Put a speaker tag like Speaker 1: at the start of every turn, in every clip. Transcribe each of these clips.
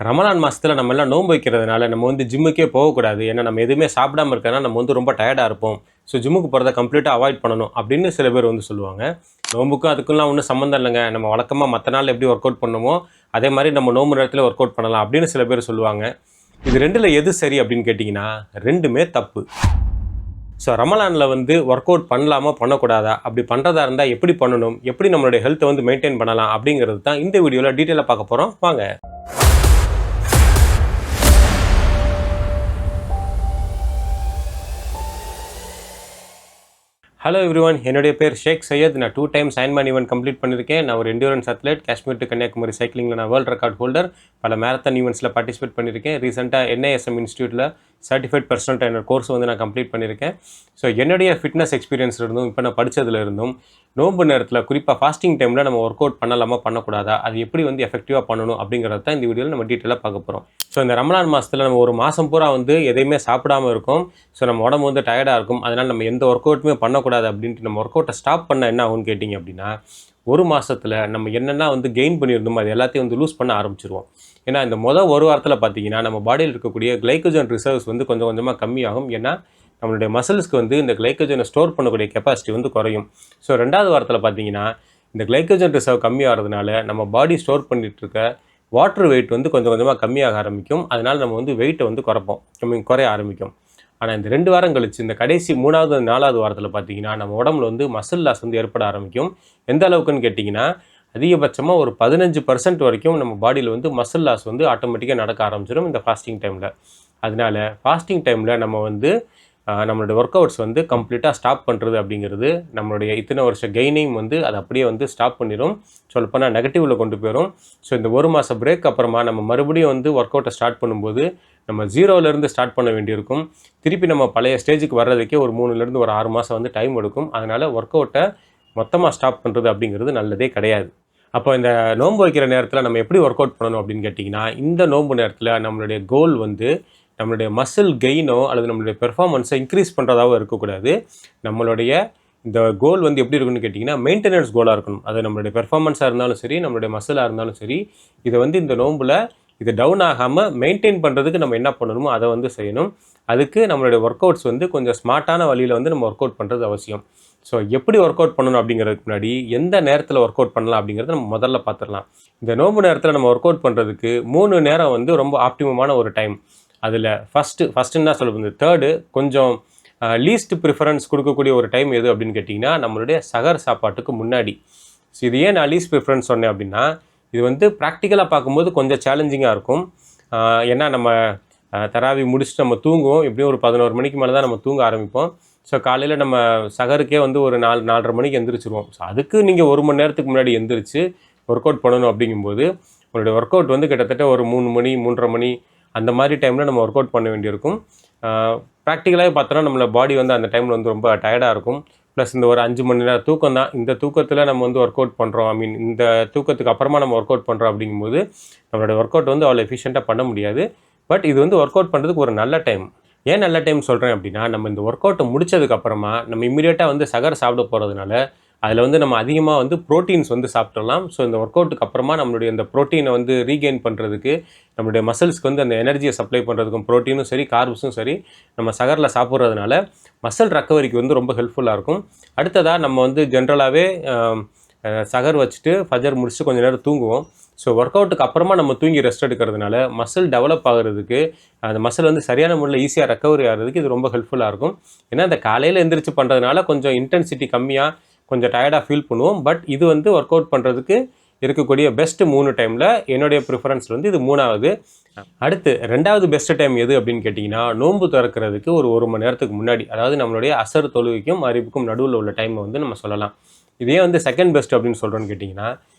Speaker 1: ரமலான் மாதத்தில் நம்ம எல்லாம் நோன்பு வைக்கிறதுனால நம்ம வந்து ஜிம்முக்கே போகக்கூடாது. ஏன்னா நம்ம எதுவுமே சாப்பிடாம இருக்கறதுனால நம்ம வந்து ரொம்ப டயர்டாக இருப்போம். ஸோ ஜிம்முக்கு போகிறத கம்ப்ளீட்டாக அவாய்ட் பண்ணணும் அப்படின்னு சில பேர் வந்து சொல்லுவாங்க. நோம்புக்கும் அதுக்குலாம் ஒன்றும் சம்மந்தம் இல்லைங்க. நம்ம வழக்கமாக மற்ற நாள் எப்படி ஒர்க் அவுட் பண்ணுமோ அதே மாதிரி நம்ம நோம்பு நேரத்தில் ஒர்க் அவுட் பண்ணலாம் அப்படின்னு சில பேர் சொல்லுவாங்க. இது ரெண்டில் எது சரி அப்படின்னு கேட்டிங்கன்னா ரெண்டுமே தப்பு. ஸோ ரமலானில் வந்து ஒர்க் அவுட் பண்ணலாமா பண்ணக்கூடாதா, அப்படி பண்ணுறதா இருந்தால் எப்படி பண்ணணும், எப்படி நம்மளுடைய ஹெல்த்தை வந்து மெயின்டைன் பண்ணலாம் அப்படிங்கிறது தான் இந்த வீடியோவில் டீட்டெயிலாக பார்க்க போகிறோம். வாங்க. ஹலோ எவ்ரிவன், என்னுடைய பேர் ஷேக் சையத். நான் 2 டைம்ஸ் அயன்மேன் ஈவெண்ட் கம்ப்ளீட் பண்ணியிருக்கேன். நான் ஒரு endurance athlete. Kashmir to Kanyakumari சைக்கிளிங்கில் நான் வேர்ல்டு ரெக்கார்ட் ஹோல்டர். பல மேரத்தான் ஈவெண்ட்ஸில் பார்ட்டிசிபேட் பண்ணியிருக்கேன். ரீசெண்டாக NISM இன்ஸ்டியூட்டில் சர்டிஃபைட் பர்சனல் ட்ரைனர் கோர்ஸ் வந்து நான் கம்ப்ளீட் பண்ணியிருக்கேன். ஸோ என்னுடைய ஃபிட்னஸ் எக்ஸ்பீரியன்ஸ் இருந்தும் இப்போ நான் படித்ததில் இருந்தும் நோம்பு நேரத்தில் குறிப்பாக ஃபாஸ்டிங் டைமில் நம்ம ஒர்க் அவுட் பண்ணலாமா பண்ணக்கூடாதா, அது எப்படி வந்து எஃபெக்டிவாக பண்ணணும் அப்படிங்கிறத தான் இந்த வீடியோவில் நம்ம டீட்டெயிலாக பார்க்க போகிறோம். ஸோ இந்த ரமலான் மாதத்தில் நம்ம ஒரு மாதம் பூரா வந்து எதையுமே சாப்பிடாமல் இருக்கும். ஸோ நம்ம உடம்பு வந்து டயர்டாக இருக்கும். அதனால் நம்ம எந்த ஒர்க் அவுட்டுமே பண்ணக்கூடாது அப்படின்ட்டு நம்ம ஒர்க் அவுட்டை ஸ்டாப் பண்ண என்ன ஆகும்னு கேட்டிங்க அப்படின்னா, ஒரு மாதத்தில் நம்ம என்னென்ன வந்து கெயின் பண்ணியிருந்தோமோ அது எல்லாத்தையும் வந்து லூஸ் பண்ண ஆரம்பிச்சிருவோம். ஏன்னா இந்த ஒரு வாரத்தில் பார்த்தீங்கன்னா நம்ம பாடியில் இருக்கக்கூடிய கிளைக்கோஜன் ரிசர்வ்ஸ் வந்து கொஞ்சம் கொஞ்சமாக கம்மியாகும். ஏன்னா நம்மளுடைய மசில்ஸ்க்கு வந்து இந்த கிளைக்கோஜனை ஸ்டோர் பண்ணக்கூடிய கெப்பாசிட்டி வந்து குறையும். ஸோ 2வது வாரத்தில் பார்த்தீங்கன்னா இந்த கிளைக்கோஜன் ரிசர்வ் கம்மியாகிறதுனால நம்ம பாடி ஸ்டோர் பண்ணிகிட்டு இருக்க வாட்டர் வெயிட் வந்து கொஞ்சம் கொஞ்சமாக கம்மியாக ஆரம்பிக்கும். அதனால் நம்ம வந்து வெயிட்டை வந்து குறைய ஆரம்பிக்கும். ஆனால் இந்த 2 வாரம் கழிச்சு இந்த கடைசி 3வது 4வது வாரத்தில் பார்த்தீங்கன்னா நம்ம உடம்புல வந்து மசில் லாஸ் வந்து ஏற்பட ஆரம்பிக்கும். எந்த அளவுக்குன்னு கேட்டிங்கன்னா அதிகபட்சமாக ஒரு 15% வரைக்கும் நம்ம பாடியில் வந்து மசில் லாஸ் வந்து ஆட்டோமேட்டிக்காக நடக்க ஆரம்பிச்சிடும் இந்த ஃபாஸ்டிங் டைமில். அதனால ஃபாஸ்டிங் டைமில் நம்ம வந்து நம்மளுடைய ஒர்க் அவுட்ஸ் வந்து கம்ப்ளீட்டாக ஸ்டாப் பண்ணுறது அப்படிங்கிறது நம்மளுடைய இத்தனை வருஷ கெய்னையும் வந்து அது அப்படியே வந்து ஸ்டாப் பண்ணிடும். சொல்லப்போனால் நெகட்டிவில் கொண்டு போயிடும். ஸோ இந்த ஒரு மாத பிரேக் அப்புறமா நம்ம மறுபடியும் வந்து ஒர்க் அவுட்டை ஸ்டார்ட் பண்ணும்போது நம்ம 0லேருந்து ஸ்டார்ட் பண்ண வேண்டியிருக்கும். திருப்பி நம்ம பழைய ஸ்டேஜுக்கு வர்றதுக்கே ஒரு 3லேருந்து ஒரு 6 மாதம் வந்து டைம் எடுக்கும். அதனால் ஒர்க் அவுட்டை மொத்தமாக ஸ்டாப் பண்ணுறது அப்படிங்கிறது நல்லதே கிடையாது. அப்போ இந்த நோன்பு வைக்கிற நேரத்தில் நம்ம எப்படி ஒர்க் அவுட் பண்ணணும் அப்படின்னு கேட்டிங்கன்னா, இந்த நோன்பு நேரத்தில் நம்மளுடைய கோல் வந்து நம்மளுடைய மசில் கெயினோ அல்லது நம்மளுடைய பெர்ஃபார்மன்ஸை இன்க்ரீஸ் பண்ணுறதாவோ இருக்கக்கூடாது. நம்மளுடைய இந்த கோல் வந்து எப்படி இருக்குன்னு கேட்டிங்கன்னா மெயின்டெனன்ஸ் கோலாக இருக்கணும். அது நம்மளுடைய பெர்ஃபார்மன்ஸாக இருந்தாலும் சரி, நம்மளுடைய மசிலாக இருந்தாலும் சரி, இதை வந்து இந்த நோம்பில் இது டவுன் ஆகாமல் மெயின்டைன் பண்ணுறதுக்கு நம்ம என்ன பண்ணணுமோ அதை வந்து செய்யணும். அதுக்கு நம்மளுடைய ஒர்க் அவுட்ஸ் வந்து கொஞ்சம் ஸ்மார்ட்டான வழியில் வந்து நம்ம ஒர்க் அவுட் பண்ணுறது அவசியம். ஸோ எப்படி ஒர்க் அவுட் பண்ணணும் அப்படிங்கிறதுக்கு முன்னாடி எந்த நேரத்தில் ஒர்க் அவுட் பண்ணலாம் அப்படிங்கிறத நம்ம முதல்ல பார்த்துடலாம். இந்த நோம்பு நேரத்தில் நம்ம ஒர்க் அவுட் பண்ணுறதுக்கு 3 நேரம் வந்து ரொம்ப ஆப்டிமமான ஒரு டைம். அதில் ஃபஸ்ட்டுன்னு தான் சொல்லுவது. தேர்டு கொஞ்சம் லீஸ்ட் ப்ரிஃபரன்ஸ் கொடுக்கக்கூடிய ஒரு டைம் எது அப்படின்னு கேட்டிங்கன்னா நம்மளுடைய சகர் சாப்பாட்டுக்கு முன்னாடி. ஸோ இது ஏன் நான் லீஸ்ட் ப்ரிஃபரன்ஸ் சொன்னேன் அப்படின்னா, இது வந்து ப்ராக்டிக்கலாக பார்க்கும்போது கொஞ்சம் சேலஞ்சிங்காக இருக்கும். ஏன்னா நம்ம தராவி முடிச்சுட்டு நம்ம தூங்குவோம். எப்படியும் ஒரு 11 மணிக்கு மேலே தான் நம்ம தூங்க ஆரம்பிப்போம். ஸோ காலையில் நம்ம சகருக்கே வந்து ஒரு 4:30 மணிக்கு எந்திரிச்சிருவோம். ஸோ அதுக்கு நீங்கள் 1 மணி நேரத்துக்கு முன்னாடி எந்திரிச்சு ஒர்க் அவுட் பண்ணணும் அப்படிங்கும்போது உங்களுடைய ஒர்க் அவுட் வந்து கிட்டத்தட்ட ஒரு 3 மணி 3:30 மணி அந்த மாதிரி டைமில் நம்ம ஒர்க் அவுட் பண்ண வேண்டியிருக்கும். ப்ராக்டிக்கலாகவே பார்த்தோன்னா நம்மளோட பாடி வந்து அந்த டைமில் வந்து ரொம்ப டயர்டாக இருக்கும். ப்ளஸ் இந்த ஒரு 5 மணி நேரம் தூக்கம் தான். இந்த தூக்கத்தில் நம்ம வந்து ஒர்க் அவுட் பண்ணுறோம், இந்த தூக்கத்துக்கு அப்புறமா நம்ம ஒர்க் அவுட் பண்ணுறோம் அப்படிங்கும்போது நம்மளோட ஒர்க் அவுட் வந்து அவ்வளோ எஃபிஷியண்ட்டாக பண்ண முடியாது. பட் இது வந்து ஒர்க் அவுட் பண்ணுறதுக்கு ஒரு நல்ல டைம். ஏன் நல்ல டைம் சொல்கிறேன் அப்படின்னா, நம்ம இந்த ஒர்க் அவுட்டை முடித்ததுக்கப்புறமா நம்ம இம்மிடியேட்டாக வந்து சகர் சாப்பிட போகிறதுனால அதில் வந்து நம்ம அதிகமாக வந்து ப்ரோட்டீன்ஸ் வந்து சாப்பிட்றலாம். ஸோ இந்த ஒர்க் அவுட்டுக்கு அப்புறமா நம்மளுடைய இந்த ப்ரோட்டீனை வந்து ரீகெயின் பண்ணுறதுக்கு, நம்மளுடைய மசில்ஸ்க்கு வந்து அந்த எனர்ஜியை சப்ளை பண்ணுறதுக்கும் ப்ரோட்டீனும் சரி கார்ப்ஸும் சரி நம்ம சகரில் சாப்பிட்றதுனால மசில் ரெக்கவரிக்கு வந்து ரொம்ப ஹெல்ப்ஃபுல்லாக இருக்கும். அடுத்ததாக நம்ம வந்து ஜென்ரலாகவே சகர் வச்சுட்டு ஃபஜர் முடிச்சுட்டு கொஞ்சம் நேரம் தூங்குவோம். ஸோ ஒர்க் அவுட்டுக்கு அப்புறமா நம்ம தூங்கி ரெஸ்ட் எடுக்கிறதுனால மசில் டெவலப் ஆகிறதுக்கு, அந்த மசில் வந்து சரியான முறையில் ஈஸியாக ரெக்கவரி ஆகிறதுக்கு இது ரொம்ப ஹெல்ப்ஃபுல்லாக இருக்கும். ஏன்னா இந்த காலையில் எந்திரிச்சு பண்ணுறதுனால கொஞ்சம் இன்டென்சிட்டி கம்மியாக கொஞ்சம் டயர்டாக ஃபீல் பண்ணுவோம். பட் இது வந்து ஒர்க் அவுட் பண்ணுறதுக்கு இருக்கக்கூடிய பெஸ்ட்டு 3 டைமில் என்னுடைய ப்ரிஃபரன்ஸ் வந்து இது 3வது. அடுத்து 2வது பெஸ்ட்டு டைம் எது அப்படின்னு கேட்டிங்கன்னா, நோன்பு திறக்கிறதுக்கு ஒரு 1 மணி நேரத்துக்கு முன்னாடி, அதாவது நம்மளுடைய அசர் தொழுகைக்கும் மகரிபுக்கும் நடுவில் உள்ள டைமை வந்து நம்ம சொல்லலாம். இதே வந்து செகண்ட் பெஸ்ட் அப்படின்னு சொல்கிறோன்னு கேட்டிங்கன்னா,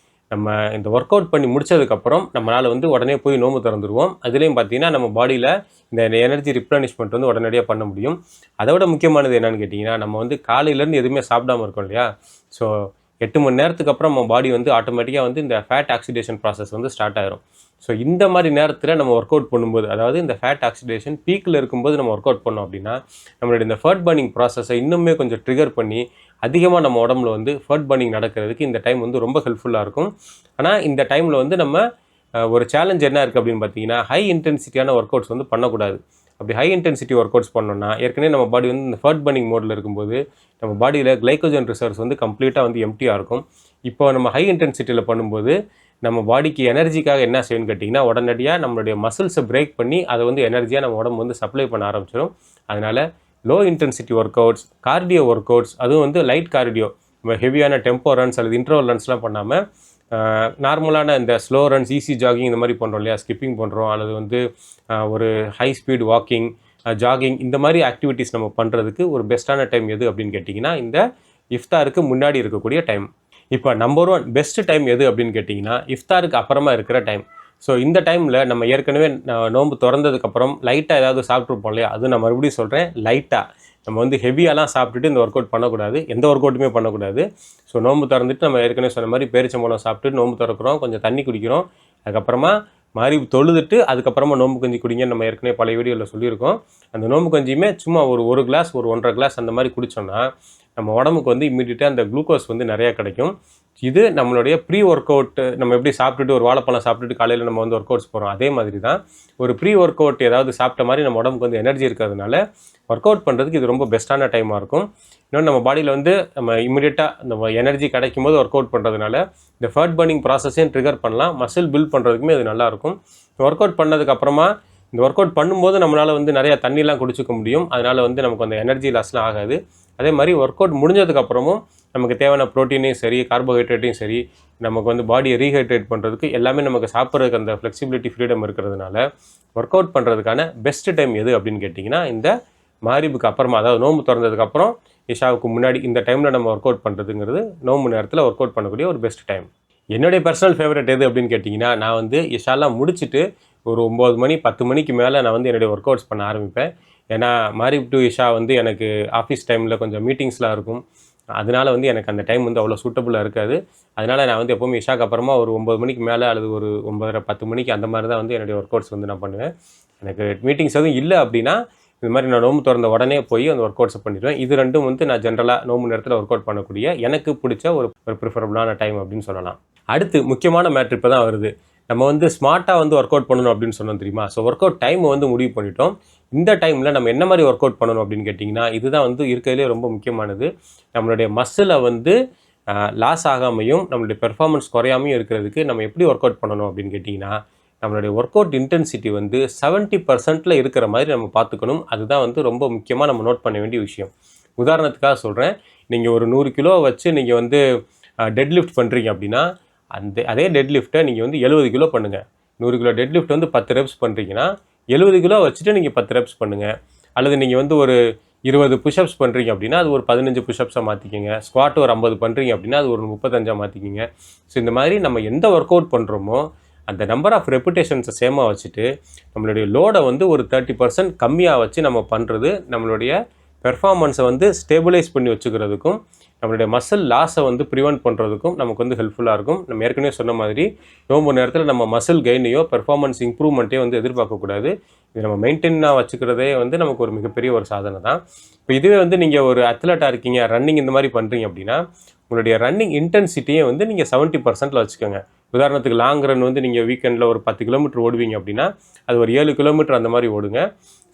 Speaker 1: நம்ம இந்த ஒர்க் அவுட் பண்ணி முடித்ததுக்கப்புறம் நம்மளால் வந்து உடனே போய் நோம்பு திறந்துருவோம். அதுலேயும் பார்த்திங்கன்னா நம்ம பாடியில் இந்த எனர்ஜி ரிப்ளனிஷ்மெண்ட் வந்து உடனடியாக பண்ண முடியும். அதை விட முக்கியமானது என்னென்னு கேட்டிங்கன்னா, நம்ம வந்து காலையிலேருந்து எதுவுமே சாப்பிடாமல் இருக்கோம் இல்லையா? ஸோ 8 மணி நேரத்துக்கு அப்புறம் நம்ம பாடி வந்து ஆட்டோமேட்டிக்காக வந்து இந்த ஃபேட் ஆக்சிடேஷன் ப்ராசஸ் வந்து ஸ்டார்ட் ஆகிரும். ஸோ இந்த மாதிரி நேரத்தில் நம்ம ஒர்க் அவுட் பண்ணும்போது, அதாவது இந்த ஃபேட் ஆக்சிடேஷன் பீக்கில் இருக்கும்போது நம்ம ஒர்க் அவுட் பண்ணோம் அப்படின்னா நம்மளுடைய இந்த ஃபேட் பர்னிங் ப்ராசஸை இன்னுமே கொஞ்சம் ட்ரிகர் பண்ணி அதிகமாக நம்ம உடம்புல வந்து ஃபேட் பர்னிங் நடக்கிறதுக்கு இந்த டைம் வந்து ரொம்ப ஹெல்ப்ஃபுல்லாக இருக்கும். ஆனால் இந்த டைமில் வந்து நம்ம ஒரு சேலஞ்ச் என்ன இருக்குது அப்படின்னு பார்த்தீங்கன்னா, ஹை இன்டென்சிட்டியான ஒர்க் அவுட்ஸ் வந்து பண்ணக்கூடாது. அப்படி ஹை இன்டென்சிட்டி ஒர்க் அவுட்ஸ் பண்ணோம்னா, ஏற்கனவே நம்ம பாடி வந்து இந்த ஃபேட் பர்னிங் மோடில் இருக்கும்போது நம்ம பாடியில் கிளைக்கோஜன் ரிசர்வ்ஸ் வந்து கம்ப்ளீட்டாக வந்து எம்டியாக இருக்கும். இப்போ நம்ம ஹை இன்டென்சிட்டியில் பண்ணும்போது நம்ம பாடிக்கு எனர்ஜிக்காக என்ன செய்யணும்னு கேட்டிங்கன்னா, உடனடியாக நம்மளுடைய மசில்ஸை பிரேக் பண்ணி அதை வந்து எனர்ஜியாக நம்ம உடம்பு வந்து சப்ளை பண்ண ஆரம்பிச்சிடும். அதனால் low intensity work outs, cardio work outs, அதுவும் வந்து லைட் கார்டியோ, நம்ம ஹெவியான டெம்போ ரன்ஸ் அல்லது இன்ட்ரோவல் ரன்ஸ்லாம் பண்ணாமல் நார்மலான இந்த ஸ்லோ ரன்ஸ், ஈஸி ஜாகிங் இந்த மாதிரி பண்ணுறோம் இல்லையா, ஸ்கிப்பிங் பண்ணுறோம், அல்லது வந்து ஒரு ஹை ஸ்பீட் வாக்கிங், ஜாகிங், இந்த மாதிரி ஆக்டிவிட்டீஸ் நம்ம பண்ணுறதுக்கு ஒரு பெஸ்ட்டான டைம் எது அப்படின்னு கேட்டிங்கன்னா, இந்த இஃப்தாருக்கு முன்னாடி இருக்கக்கூடிய டைம். இப்போ நம்பர் 1 பெஸ்ட் டைம் எது அப்படின்னு கேட்டிங்கன்னா, இஃப்தாருக்கு அப்புறமா இருக்கிற டைம். ஸோ இந்த டைமில் நம்ம ஏற்கனவே நோன்பு திறந்ததுக்கப்புறம் லைட்டாக ஏதாவது சாப்பிட்ருப்போம் இல்லையா, அது நான் மறுபடியும் சொல்கிறேன், லைட்டாக. நம்ம வந்து ஹெவியாலாம் சாப்பிட்டுட்டு இந்த ஒர்க் அவுட் பண்ணக்கூடாது, எந்த ஒர்க் அவுட்டுமே பண்ணக்கூடாது. ஸோ நோன்பு திறந்துட்டு நம்ம ஏற்கனவே சொன்ன மாதிரி பேரிச்சம்பழம் சாப்பிட்டுட்டு நோன்பு திறக்கிறோம், கொஞ்சம் தண்ணி குடிக்கிறோம், அதுக்கப்புறமா மகரிப் தொழுதுட்டு அதுக்கப்புறமா நோன்பு கஞ்சி குடிங்கன்னு நம்ம ஏற்கனவே பழைய வீடியோவில் சொல்லியிருக்கோம். அந்த நோன்பு கஞ்சியுமே சும்மா ஒரு கிளாஸ், ஒரு 1.5 கிளாஸ் அந்த மாதிரி குடித்தோம்னா நம்ம உடம்புக்கு வந்து இம்மீடியட்டாக அந்த குளுக்கோஸ் வந்து நிறையா கிடைக்கும். இது நம்மளுடைய ப்ரீ ஒர்க் அவுட். நம்ம எப்படி சாப்பிட்டுட்டு ஒரு வாழைப்பழம் சாப்பிட்டுட்டு காலையில் நம்ம வந்து ஒர்க் அவுட்ஸ் போகிறோம், அதே மாதிரி தான் ஒரு ப்ரீ ஒர்க் அவுட் ஏதாவது சாப்பிட்ட மாதிரி நம்ம உடம்புக்கு வந்து எனர்ஜி இருக்கிறதுனால ஒர்க் அவுட் பண்ணுறதுக்கு இது ரொம்ப பெஸ்ட்டான டைமாக இருக்கும். இன்னொன்று நம்ம பாடியில் வந்து நம்ம இமீடியட்டாக நம்ம எனர்ஜி கிடைக்கும் போது ஒர்க் அவுட் பண்ணுறதுனால இந்த ஃபேட் பர்னிங் ப்ராசஸையும் ட்ரிகர் பண்ணலாம், மசில் பில்ட் பண்ணுறதுக்குமே அது நல்லாயிருக்கும். ஒர்க் அவுட் பண்ணதுக்கப்புறமா இந்த ஒர்க் அவுட் பண்ணும்போது நம்மளால் வந்து நிறையா தண்ணிலாம் குடிச்சிக்க முடியும். அதனால் வந்து நமக்கு அந்த எனர்ஜி லாஸ்லாம் ஆகாது. அதே மாதிரி ஒர்க் அவுட் முடிஞ்சதுக்கப்புறமும் நமக்கு தேவையான ப்ரோட்டீனையும் சரி, கார்போஹைட்ரேட்டையும் சரி, நமக்கு வந்து பாடியை ரீஹைட்ரேட் பண்ணுறதுக்கு எல்லாமே நமக்கு சாப்பிட்றதுக்கு அந்த ஃப்ளெக்சிபிலிட்டி, ஃப்ரீடம் இருக்கிறதுனால ஒர்க் அவுட் பண்ணுறதுக்கான பெஸ்ட் டைம் எது அப்படின்னு கேட்டிங்கன்னா, இந்த மகரிபுக்கு அப்புறமா, அதாவது நோன்பு திறந்ததுக்கப்புறம் இஷாவுக்கு முன்னாடி இந்த டைமில் நம்ம ஒர்க் அவுட் பண்ணுறதுங்கிறது நோன்பு நேரத்தில் ஒர்க் அவுட் பண்ணக்கூடிய ஒரு பெஸ்ட் டைம். என்னுடைய பர்சனல் ஃபேவரட் எது அப்படின்னு கேட்டிங்கன்னா, நான் வந்து இஷாலாம் முடிச்சுட்டு ஒரு 9 மணி 10 மணிக்கு மேலே நான் வந்து என்னுடைய ஒர்க் அவுட்ஸ் பண்ண ஆரம்பிப்பேன். ஏன்னா மகரிப் டு இஷா வந்து எனக்கு ஆஃபீஸ் டைமில் கொஞ்சம் மீட்டிங்ஸ்லாம் இருக்கும். அதனால் வந்து எனக்கு அந்த டைம் வந்து அவ்வளோ சூட்டபுளாக இருக்காது. அதனால் நான் வந்து எப்போவுமே இஷாக்கு அப்புறமா ஒரு 9 மணிக்கு மேலே அல்லது ஒரு 9:30 10 மணிக்கு அந்த மாதிரி தான் வந்து என்னுடைய ஒர்க் அவுட்ஸ் வந்து நான் பண்ணுவேன். எனக்கு மீட்டிங்ஸ் எதுவும் இல்லை அப்படின்னா இது மாதிரி நான் நோம்பு திறந்த உடனே போய் அந்த ஒர்க் அவுட்ஸை பண்ணிடுவேன். இது ரெண்டும் வந்து நான் ஜென்ரலாக நோம்பு நேரத்தில் ஒர்க் அவுட் பண்ணக்கூடிய எனக்கு பிடிச்ச ஒரு ப்ரிஃபரபுளான டைம் அப்படின்னு சொல்லலாம். அடுத்து முக்கியமான மேட்ரு இப்போ தான் வருது. நம்ம வந்து ஸ்மார்ட்டாக வந்து ஒர்க் அவுட் பண்ணணும் அப்படின்னு சொன்னோம் தெரியுமா? ஸோ ஒர்க் அவுட் டைம் வந்து முடிவு பண்ணிட்டோம். இந்த டைமில் நம்ம என்ன மாதிரி ஒர்க் அவுட் பண்ணணும் அப்படின்னு கேட்டிங்கன்னா, இதுதான் வந்து இருக்கிறதுலே ரொம்ப முக்கியமானது. நம்மளுடைய மசிலை வந்து லாஸ் ஆகாமையும் நம்மளுடைய பெர்ஃபார்மன்ஸ் குறையாமையும் இருக்கிறதுக்கு நம்ம எப்படி ஒர்க் அவுட் பண்ணணும் அப்படின்னு கேட்டிங்கன்னா, நம்மளுடைய ஒர்க் அவுட் இன்டென்சிட்டி வந்து 70% இருக்கிற மாதிரி நம்ம பார்த்துக்கணும். அதுதான் வந்து ரொம்ப முக்கியமாக நம்ம நோட் பண்ண வேண்டிய விஷயம். உதாரணத்துக்காக சொல்கிறேன், நீங்கள் ஒரு 100 கிலோ வச்சு நீங்கள் வந்து டெட் லிஃப்ட் பண்ணுறீங்க அப்படின்னா, அதே டெட் லிஃப்ட்டை நீங்கள் வந்து 70 கிலோ பண்ணுங்கள். 100 கிலோ டெட் லிஃப்ட் வந்து 10 ரெப்ஸ் பண்ணுறீங்கன்னா 70 கிலோ வச்சுட்டு நீங்கள் 10 ரெப்ஸ் பண்ணுங்கள். அல்லது நீங்கள் வந்து ஒரு 20 புஷ்அப்ஸ் பண்ணுறீங்க அப்படின்னா அது ஒரு 15 புஷ்அப்ஸாக மாற்றிக்கிங்க. ஸ்குவாட் ஒரு 50 பண்ணுறீங்க அப்படின்னா அது ஒரு 35 மாற்றிக்கிங்க. ஸோ இந்த மாதிரி நம்ம எந்த ஒர்க் அவுட் பண்ணுறோமோ அந்த நம்பர் ஆஃப் ரெப்புடேஷன்ஸை சேமாக வச்சுட்டு நம்மளுடைய லோடை வந்து ஒரு 30% கம்மியாக வச்சு நம்ம பண்ணுறது நம்மளுடைய பெர்ஃபார்மன்ஸை வந்து ஸ்டேபிளைஸ் பண்ணி வச்சுக்கிறதுக்கும் நம்மளுடைய மசில் லாஸை வந்து ப்ரிவெண்ட் பண்ணுறதுக்கும் நமக்கு வந்து ஹெல்ப்ஃபுல்லாக இருக்கும். நம்ம ஏற்கனவே சொன்ன மாதிரி நோம்பு நேரத்தில் நம்ம மசில் கெயினையோ பெர்ஃபார்மன்ஸ் இம்ப்ரூவ்மெண்ட்டையோ வந்து எதிர்பார்க்கக்கூடாது. இது நம்ம மெயின்டைனாக வச்சுக்கிறதே வந்து நமக்கு ஒரு மிகப்பெரிய ஒரு சாதனை தான். இப்போ இதுவே வந்து நீங்கள் ஒரு அத்லெட்டாக இருக்கீங்க, ரன்னிங் இந்த மாதிரி பண்ணுறீங்க அப்படின்னா உங்களுடைய ரன்னிங் இன்டென்சிட்டியை வந்து நீங்கள் 70%ல் வச்சுக்கோங்க. உதாரணத்துக்கு லாங் ரன் வந்து நீங்கள் வீக்கெண்டில் ஒரு 10 கிலோமீட்டர் ஓடுவீங்க அப்படின்னா அது ஒரு 7 கிலோமீட்டர் அந்த மாதிரி ஓடுங்க.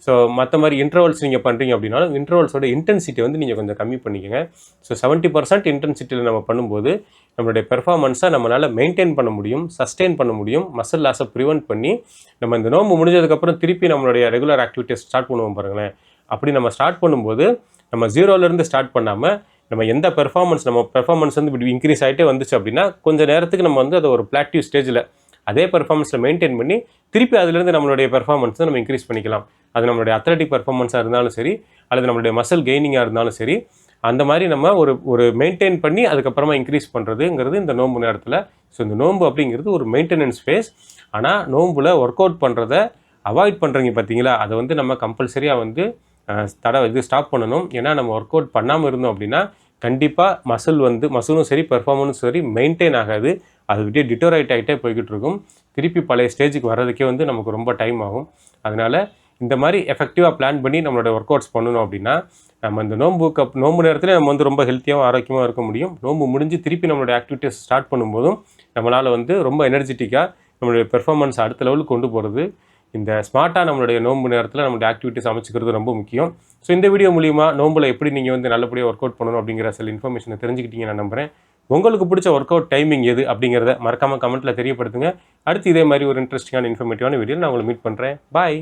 Speaker 1: ஸோ மற்ற மாதிரி இன்டர்வல்ஸ் நீங்கள் பண்ணுறீங்க அப்படின்னாலும் இன்டர்வல்ஸோட இன்டென்சிட்டி வந்து நீங்கள் கொஞ்சம் கம்மி பண்ணிக்கோங்க. ஸோ 70% இன்டென்சிட்டியில் நம்ம பண்ணும்போது நம்மளுடைய பெர்ஃபார்மன்ஸை நம்மளால் மெயின்டைன் பண்ண முடியும், சஸ்டெயின் பண்ண முடியும், மசில் லாஸை ப்ரிவெண்ட் பண்ணி நம்ம இந்த நோம்பு முடிஞ்சதுக்கப்புறம் திருப்பி நம்மளுடைய ரெகுலர் ஆக்டிவிட்டீஸ் ஸ்டார்ட் பண்ணுவோம் பாருங்களேன். அப்படி நம்ம ஸ்டார்ட் பண்ணும்போது நம்ம 0லேருந்து ஸ்டார்ட் பண்ணாமல் நம்ம எந்த நம்ம பெர்ஃபார்மன்ஸ் வந்து இப்படி இன்க்ரீஸ் ஆகிட்டே வந்துச்சு அப்படின்னா கொஞ்சம் நேரத்துக்கு நம்ம வந்து அதை ஒரு பிளாட்டிவ் ஸ்டேஜில் அதே பெர்ஃபார்மன்ஸில் மெயின்டைன் பண்ணி திருப்பி அதிலேருந்து நம்மளுடைய பெர்ஃபார்மன்ஸை நம்ம இன்க்ரீஸ் பண்ணிக்கலாம். அது நம்மளுடைய அத்லெட்டிக் பெர்ஃபார்மன்ஸாக இருந்தாலும் சரி அல்லது நம்மளுடைய மசில் கெய்னிங்காக இருந்தாலும் சரி, அந்த மாதிரி நம்ம ஒரு மெயின்டைன் பண்ணி அதுக்கப்புறமா இன்க்ரீஸ் பண்ணுறதுங்கிறது இந்த நோம்பு நேரத்தில். ஸோ இந்த நோம்பு அப்படிங்கிறது ஒரு மெயின்டெனன்ஸ் ஃபேஸ். ஆனால் நோம்பில் ஒர்க் அவுட் பண்ணுறதை அவாய்ட் பண்ணுறீங்க பார்த்தீங்களா, அதை வந்து நம்ம கம்பல்சரியாக வந்து ஸ்டாப் பண்ணணும். ஏன்னா நம்ம ஒர்க் அவுட் பண்ணாமல் இருந்தோம் அப்படின்னா கண்டிப்பாக மசிலும் சரி பெர்ஃபார்மன்ஸும் சரி மெயின்டைன் ஆகாது. அது விட்டு டிட்டோரைட் ஆகிட்டே போய்கிட்டு இருக்கும். திருப்பி பழைய ஸ்டேஜுக்கு வர்றதுக்கே வந்து நமக்கு ரொம்ப டைம் ஆகும். அதனால் இந்த மாதிரி எஃபெக்டிவாக பிளான் பண்ணி நம்மளோட ஒர்க் அவுட்ஸ் பண்ணணும் அப்படின்னா நம்ம இந்த நோம்பு நேரத்தில் நம்ம வந்து ரொம்ப ஹெல்த்தியாகவும் ஆரோக்கியமாக இருக்க முடியும். நோம்பு முடிஞ்சு திருப்பி நம்மளோட ஆக்டிவிட்டீஸ் ஸ்டார்ட் பண்ணும்போதும் நம்மளால் வந்து ரொம்ப எனர்ஜெட்டிக்காக நம்மளுடைய பெர்ஃபார்மன்ஸ் அடுத்த லெவலுக்கு கொண்டு போகிறது இந்த ஸ்மார்ட்டாக நம்மளுடைய நோன்பு நேரத்தில் நம்மளுடைய ஆக்டிவிட்டிஸ் அமைச்சிக்கிறது ரொம்ப முக்கியம். ஸோ இந்த வீடியோ மூலிமா நோம்பில் எப்படி நீங்கள் வந்து நல்லபடியாக ஒர்க் அவுட் பண்ணணும் அப்படிங்கிற சில இன்ஃபர்மேஷனை தெரிஞ்சுக்கிட்டீங்க நான் நம்புகிறேன். உங்களுக்கு பிடிச்ச ஒர்க் அவுட் டைமிங் எது அப்படிங்கிறத மறக்காமல் கமெண்ட்டில் தெரியப்படுத்துங்க. அடுத்து இதே மாதிரி ஒரு இன்ட்ரெஸ்டிங்கான இன்ஃபர்மேட்டிவான வீடியோ நான் உங்களை மீட் பண்ணுறேன். பாய்.